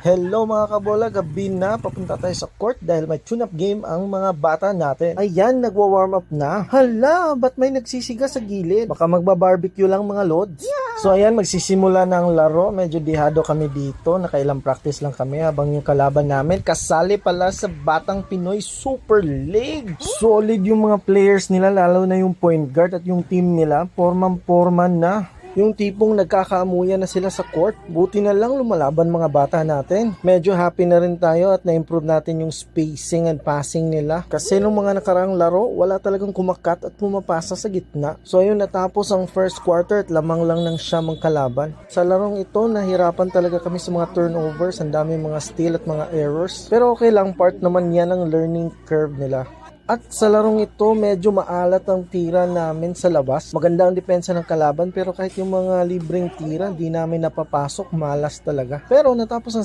Hello mga kabola, gabi na, papunta tayo sa court dahil may tune-up game ang mga bata natin. Ayan, nagwa-warm up na. Hala, ba't may nagsisiga sa gilid? Baka magba-barbecue lang mga lods. So ayan, magsisimula na ang laro. Medyo dihado kami dito, nakailang practice lang kami habang yung kalaban namin kasali pala sa Batang Pinoy Super League. Solid yung mga players nila, lalo na yung point guard at yung team nila, porman-porman na. Yung tipong nagkakaamuyan na sila sa court, buti na lang lumalaban mga bata natin. Medyo happy na rin tayo at na-improve natin yung spacing and passing nila. Kasi nung mga nakarang laro, wala talagang kumakat at pumapasa sa gitna. So ayun, natapos ang first quarter at lamang lang ng siyam ang kalaban. Sa larong ito, nahirapan talaga kami sa mga turnovers, ang dami mga steal at mga errors. Pero okay lang, part naman yan ang learning curve nila. At sa larong ito, medyo maalat ang tira namin sa labas. Maganda ang depensa ng kalaban pero kahit yung mga libreng tira, di namin napapasok, malas talaga. Pero natapos ang